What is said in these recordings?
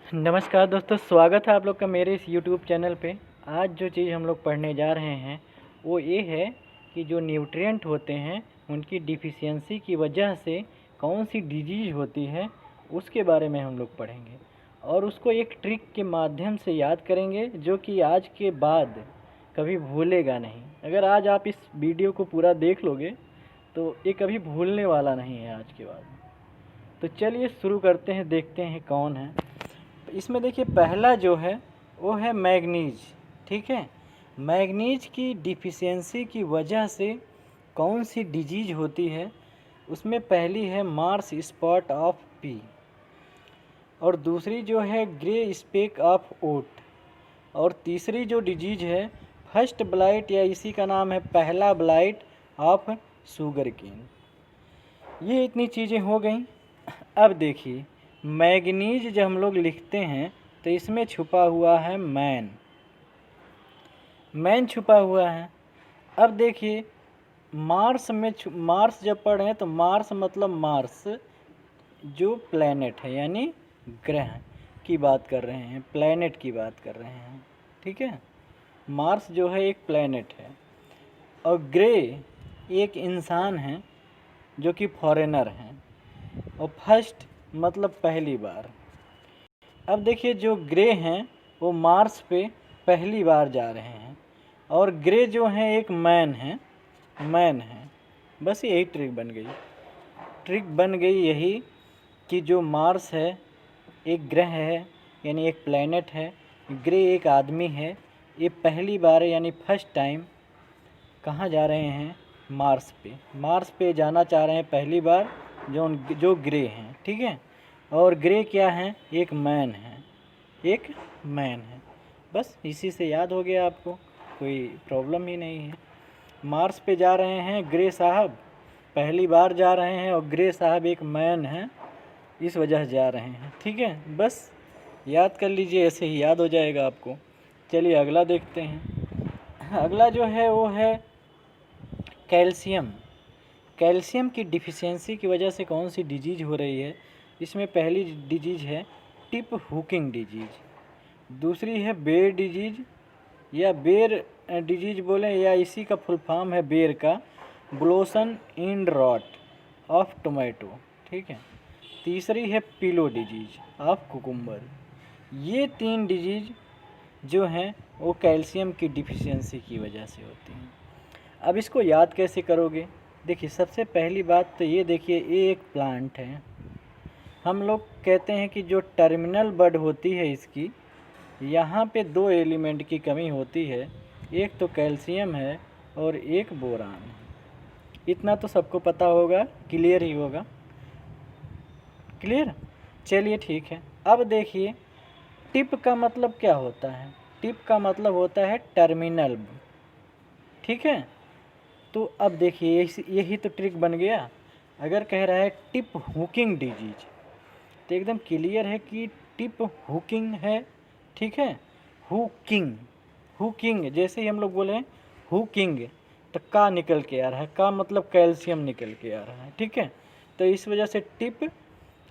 नमस्कार दोस्तों, स्वागत है आप लोग का मेरे इस यूट्यूब चैनल पे। आज जो चीज़ हम लोग पढ़ने जा रहे हैं वो ये है कि जो न्यूट्रिएंट होते हैं उनकी डिफिशियंसी की वजह से कौन सी डिजीज़ होती है उसके बारे में हम लोग पढ़ेंगे और उसको एक ट्रिक के माध्यम से याद करेंगे जो कि आज के बाद कभी भूलेगा नहीं। अगर आज आप इस वीडियो को पूरा देख लोगे तो ये कभी भूलने वाला नहीं है आज के बाद। तो चलिए शुरू करते हैं, देखते हैं कौन है। इसमें देखिए पहला जो है वो है मैग्नीज। ठीक है, मैग्नीज की डिफिशियंसी की वजह से कौन सी डिजीज होती है, उसमें पहली है मार्स स्पॉट ऑफ पी और दूसरी जो है ग्रे स्पेक ऑफ ओट और तीसरी जो डिजीज है फर्स्ट ब्लाइट या इसी का नाम है पहला ब्लाइट ऑफ शुगर केन। ये इतनी चीज़ें हो गई। अब देखिए मैग्नीज जब हम लोग लिखते हैं तो इसमें छुपा हुआ है मैन छुपा हुआ है। अब देखिए मार्स में मार्स जब पढ़ें तो मार्स मतलब मार्स जो प्लैनेट है यानी ग्रह की बात कर रहे हैं, प्लैनेट की बात कर रहे हैं। ठीक है, मार्स जो है एक प्लैनेट है और ग्रे एक इंसान है जो कि फॉरेनर हैं और फर्स्ट मतलब पहली बार। अब देखिए जो ग्रे हैं वो मार्स पे पहली बार जा रहे हैं और ग्रे जो हैं एक मैन है। बस यही ट्रिक बन गई यही कि जो मार्स है एक ग्रह है यानी एक प्लैनेट है, ग्रे एक आदमी है, ये पहली बार यानी फर्स्ट टाइम कहाँ जा रहे हैं, मार्स पे जाना चाह रहे हैं पहली बार जो ग्रे हैं। ठीक है, और ग्रे क्या है, एक मैन है। बस इसी से याद हो गया आपको, कोई प्रॉब्लम ही नहीं है। मार्स पे जा रहे हैं ग्रे साहब, पहली बार जा रहे हैं और ग्रे साहब एक मैन है, इस वजह से जा रहे हैं। ठीक है, बस याद कर लीजिए, ऐसे ही याद हो जाएगा आपको। चलिए अगला देखते हैं। अगला जो है वो है कैल्शियम की डिफिशियंसी की वजह से कौन सी डिजीज हो रही है। इसमें पहली डिजीज है टिप हुकिंग डिजीज, दूसरी है बेर डिजीज या बेर डिजीज बोलें या इसी का फुल फॉर्म है बेर का ब्लोसन इंड रॉट ऑफ टोमेटो। ठीक है, तीसरी है पिलो डिजीज ऑफ कुकुम्बर। ये 3 डिजीज जो हैं वो कैल्शियम की डिफिशियंसी की वजह से होती हैं। अब इसको याद कैसे करोगे, देखिए सबसे पहली बात तो ये देखिए, ये एक प्लांट है। हम लोग कहते हैं कि जो टर्मिनल बड होती है इसकी, यहाँ पे 2 एलिमेंट की कमी होती है, एक तो कैल्शियम है और एक बोरान है। इतना तो सबको पता होगा, क्लियर ही होगा, क्लियर। चलिए ठीक है, अब देखिए टिप का मतलब क्या होता है। टिप का मतलब होता है टर्मिनल। ठीक है, तो अब देखिए यही तो ट्रिक बन गया। अगर कह रहा है टिप हुकिंग डिजीज तो एकदम क्लियर है कि टिप हुकिंग है। ठीक है, हुकिंग जैसे ही हम लोग बोले हुकिंग तो का निकल के आ रहा है, का मतलब कैल्शियम निकल के आ रहा है। ठीक है, तो इस वजह से टिप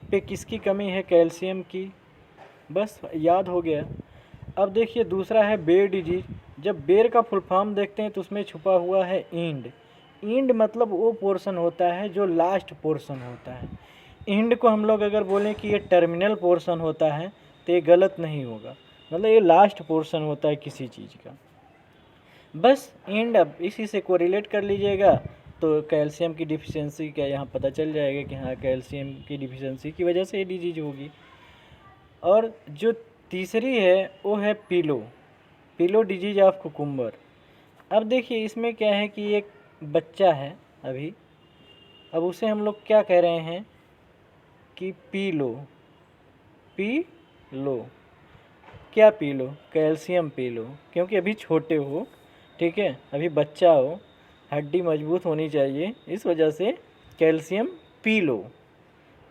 पे किसकी कमी है, कैल्शियम की। बस याद हो गया। अब देखिए दूसरा है बेर डिजीज। जब बेर का फुल फॉर्म देखते हैं तो उसमें छुपा हुआ है इंड मतलब वो पोर्शन होता है जो लास्ट पोर्शन होता है। इंड को हम लोग अगर बोलें कि ये टर्मिनल पोर्शन होता है तो ये गलत नहीं होगा, मतलब ये लास्ट पोर्शन होता है किसी चीज़ का। बस इंड, अब इसी से कोरिलेट कर लीजिएगा तो कैल्शियम की डिफिशियंसी का यहाँ पता चल जाएगा कि हाँ कैल्शियम की डिफिशियंसी की वजह से ये डिजीज होगी। और जो तीसरी है वो है पिलो डिजीज ऑफ कुकुम्बर। अब देखिए इसमें क्या है कि एक बच्चा है अभी, अब उसे हम लोग क्या कह रहे हैं कि पी लो क्या P low, calcium P low, क्योंकि अभी छोटे हो। ठीक है, अभी बच्चा हो, हड्डी मजबूत होनी चाहिए, इस वजह से कैल्शियम पी लो।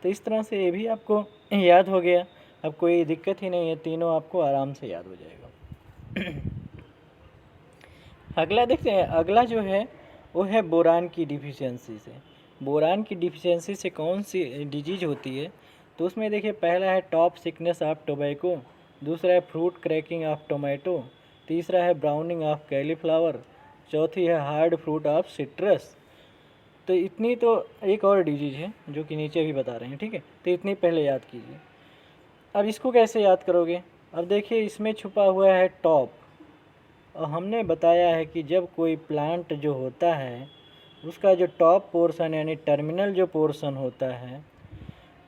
तो इस तरह से ये भी आपको याद हो गया। अब कोई दिक्कत ही नहीं है, तीनों आपको आराम से याद हो जाएगा। अगला देखते हैं। अगला जो है वो है बोरान की डिफिशियंसी से। बोरान की डिफिशियंसी से कौन सी डिजीज होती है, तो उसमें देखिए पहला है टॉप सिकनेस ऑफ टोबैको, दूसरा है फ्रूट क्रैकिंग ऑफ टोमेटो, तीसरा है ब्राउनिंग ऑफ कैलीफ्लावर, चौथी है हार्ड फ्रूट ऑफ सिट्रस। तो इतनी तो एक और डिजीज है जो कि नीचे भी बता रहे हैं, ठीक है। तो इतनी पहले याद कीजिए। अब इसको कैसे याद करोगे? अब देखिए इसमें छुपा हुआ है टॉप, और हमने बताया है कि जब कोई प्लांट जो होता है उसका जो टॉप पोर्शन यानी टर्मिनल जो पोर्शन होता है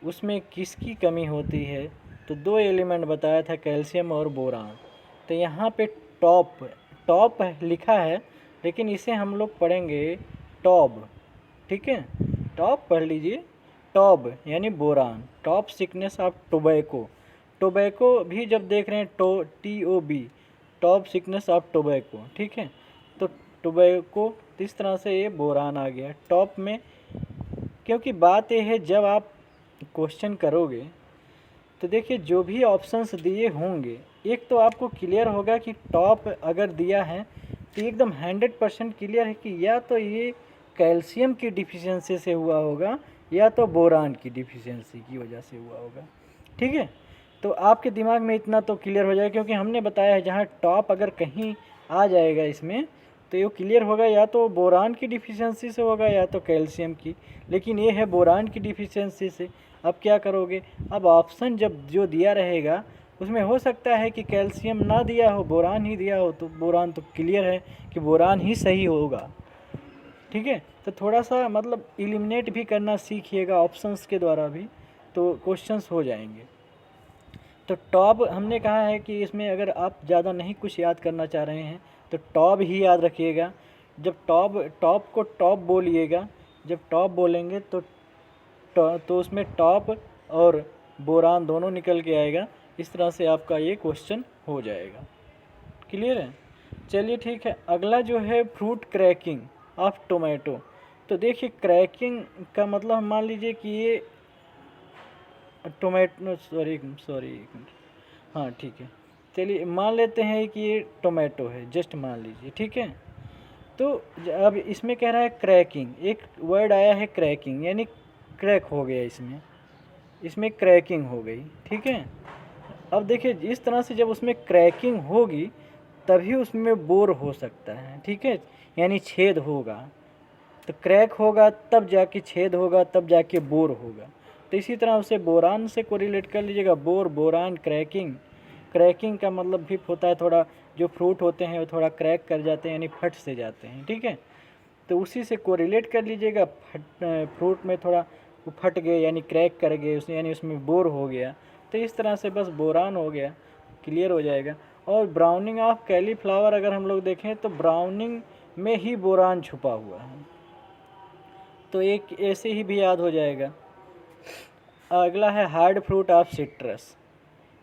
उसमें किसकी कमी होती है, तो दो एलिमेंट बताया था, कैल्शियम और बोरान। तो यहाँ पे टॉप टॉप लिखा है, लेकिन इसे हम लोग पढ़ेंगे टॉब, ठीक है। टॉप पढ़ लीजिए, टॉब यानी boron, top sickness of tobacco. Tobacco भी जब देख रहे हैं TOB, top sickness of tobacco, ठीक है। तो टोबैको इस तरह से ये बोरान आ गया टॉप में। क्योंकि बात ये है जब आप क्वेश्चन करोगे तो देखिए जो भी ऑप्शंस दिए होंगे, एक तो आपको क्लियर होगा कि टॉप अगर दिया है तो एकदम 100% क्लियर है कि या तो ये कैल्शियम की डिफिशियंसी से हुआ होगा या तो बोरान की डिफिशियंसी की वजह से हुआ होगा, ठीक है। तो आपके दिमाग में इतना तो क्लियर हो जाएगा, क्योंकि हमने बताया है जहाँ टॉप अगर कहीं आ जाएगा इसमें तो ये क्लियर होगा या तो बोरान की डिफिशियंसी से होगा या तो कैल्शियम की, लेकिन ये है बोरान की डिफिशियंसी से। अब क्या करोगे? अब ऑप्शन जब जो दिया रहेगा उसमें हो सकता है कि कैल्शियम ना दिया हो, बोरान ही दिया हो, तो बोरान तो क्लियर है कि बोरान ही सही होगा, ठीक है। तो थोड़ा सा मतलब एलिमिनेट भी करना सीखिएगा ऑप्शंस के द्वारा भी, तो क्वेश्चंस हो जाएंगे। तो टॉप हमने कहा है कि इसमें अगर आप ज़्यादा नहीं कुछ याद करना चाह रहे हैं तो टॉप ही याद रखिएगा। जब टॉप को टॉप बोलिएगा, जब टॉप बोलेंगे तो उसमें टॉप और बोरान दोनों निकल के आएगा। इस तरह से आपका ये क्वेश्चन हो जाएगा। क्लियर है? चलिए ठीक है। अगला जो है फ्रूट क्रैकिंग ऑफ टोमेटो। तो देखिए क्रैकिंग का मतलब मान लीजिए कि ये टोमेटो सॉरी हाँ ठीक है, चलिए मान लेते हैं कि ये टोमेटो है, जस्ट मान लीजिए, ठीक है। तो अब इसमें कह रहा है क्रैकिंग, एक वर्ड आया है क्रैकिंग, यानी क्रैक हो गया इसमें क्रैकिंग हो गई, ठीक है। अब देखिए इस तरह से जब उसमें क्रैकिंग होगी तभी उसमें बोर हो सकता है, ठीक है, यानी छेद होगा। तो क्रैक होगा तब जाके छेद होगा, तब जाके बोर होगा। तो इसी तरह उसे बोरान से कोरिलेट कर लीजिएगा, बोरान क्रैकिंग। क्रैकिंग का मतलब भी होता है थोड़ा, जो फ्रूट होते हैं वो थोड़ा क्रैक कर जाते हैं यानी फट से जाते हैं, ठीक है। तो उसी से कोरिलेट कर लीजिएगा, फ्रूट में थोड़ा वो फट गए यानी क्रैक कर गए उसमें, यानी उसमें बोर हो गया। तो इस तरह से बस बोरान हो गया, क्लियर हो जाएगा। और ब्राउनिंग ऑफ कैलीफ्लावर अगर हम लोग देखें तो ब्राउनिंग में ही बोरान छुपा हुआ है, तो एक ऐसे ही भी याद हो जाएगा। अगला है हार्ड फ्रूट ऑफ सिट्रस,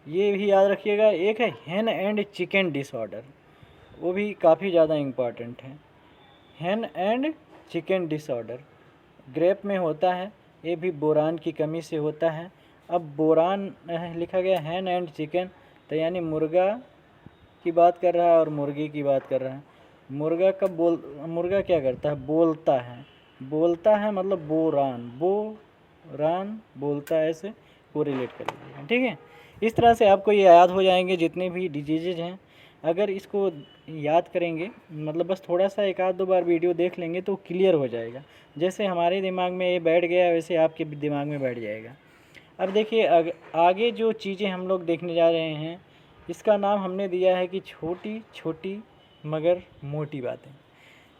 ये भी याद रखिएगा। एक है हेन एंड चिकन डिसऑर्डर, वो भी काफ़ी ज़्यादा इम्पॉर्टेंट है। हेन एंड चिकन डिसऑर्डर ग्रेप में होता है, ये भी बोरान की कमी से होता है। अब बोरान लिखा गया हैन एंड चिकन, तो यानी मुर्गा की बात कर रहा है और मुर्गी की बात कर रहा है। मुर्गा क्या करता है? बोलता है मतलब बोरान बोलता है, ऐसे कोरिलेट कर लीजिएगा, ठीक है। इस तरह से आपको ये याद हो जाएंगे जितने भी डिजीजेज हैं। अगर इसको याद करेंगे, मतलब बस थोड़ा सा एक आध दो बार वीडियो देख लेंगे तो क्लियर हो जाएगा। जैसे हमारे दिमाग में ये बैठ गया वैसे आपके दिमाग में बैठ जाएगा। अब देखिए आगे जो चीज़ें हम लोग देखने जा रहे हैं, इसका नाम हमने दिया है कि छोटी छोटी मगर मोटी बातें।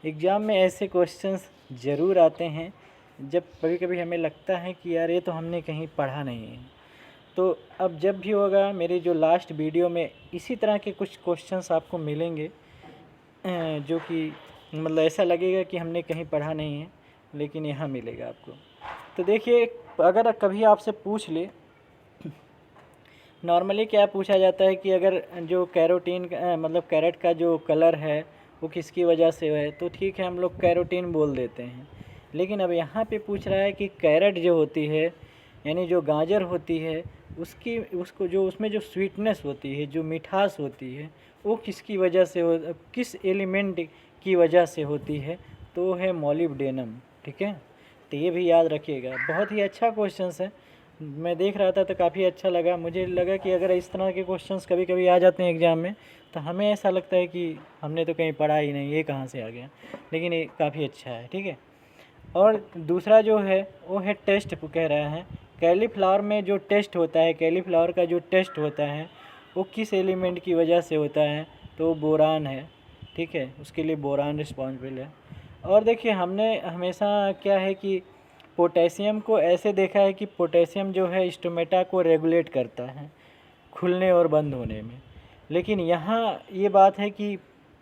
एग्ज़ाम में ऐसे क्वेश्चंस ज़रूर आते हैं जब कभी कभी हमें लगता है कि यार ये तो हमने कहीं पढ़ा नहीं है। तो अब जब भी होगा मेरी जो लास्ट वीडियो में इसी तरह के कुछ क्वेश्चंस आपको मिलेंगे, जो कि मतलब ऐसा लगेगा कि हमने कहीं पढ़ा नहीं है, लेकिन यहाँ मिलेगा आपको। तो देखिए अगर कभी आपसे पूछ ले, नॉर्मली क्या पूछा जाता है कि अगर जो कैरोटीन मतलब कैरेट का जो कलर है वो किसकी वजह से है, तो ठीक है हम लोग कैरोटीन बोल देते हैं। लेकिन अब यहाँ पे पूछ रहा है कि कैरेट जो होती है यानी जो गाजर होती है उसको जो उसमें जो स्वीटनेस होती है, जो मिठास होती है, वो किसकी वजह से किस एलिमेंट की वजह से होती है, तो है मॉलिब्डेनम, ठीक है। तो ये भी याद रखिएगा, बहुत ही अच्छा क्वेश्चन है। मैं देख रहा था तो काफ़ी अच्छा लगा। मुझे लगा कि अगर इस तरह के क्वेश्चंस कभी कभी आ जाते हैं एग्ज़ाम में तो हमें ऐसा लगता है कि हमने तो कहीं पढ़ा ही नहीं, ये कहाँ से आ गया, लेकिन ये काफ़ी अच्छा है। ठीक है। और दूसरा जो है वो है टेस्ट कह रहा है। कैलीफ्लावर में जो टेस्ट होता है, कैलीफ्लावर का जो टेस्ट होता है वो किस एलिमेंट की वजह से होता है, तो वो बोरान है। ठीक है, उसके लिए बोरान रिस्पॉन्सिबल है। और देखिए हमने हमेशा क्या है कि पोटेशियम को ऐसे देखा है कि पोटेशियम जो है स्टोमेटा को रेगुलेट करता है खुलने और बंद होने में, लेकिन यहाँ ये बात है कि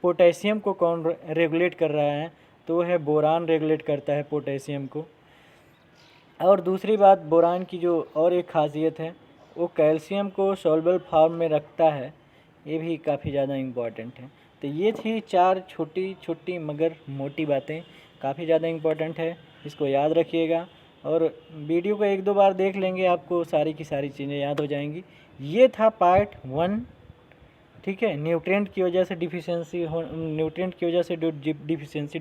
पोटेशियम को कौन रेगुलेट कर रहा है, तो वो है बोरान रेगुलेट करता है पोटेशियम को। और दूसरी बात बोरान की जो और एक खासियत है वो कैल्शियम को सॉल्युबल फॉर्म में रखता है, ये भी काफ़ी ज़्यादा इम्पॉर्टेंट है। तो ये थी 4 छोटी छोटी मगर मोटी बातें, काफ़ी ज़्यादा इम्पॉर्टेंट है, इसको याद रखिएगा। और वीडियो को 1-2 बार देख लेंगे आपको सारी की सारी चीज़ें याद हो जाएंगी। ये था पार्ट 1। ठीक है, न्यूट्रिएंट की वजह से डिफिशियंसी हो, न्यूट्रिएंट की वजह से डिफिशियंसी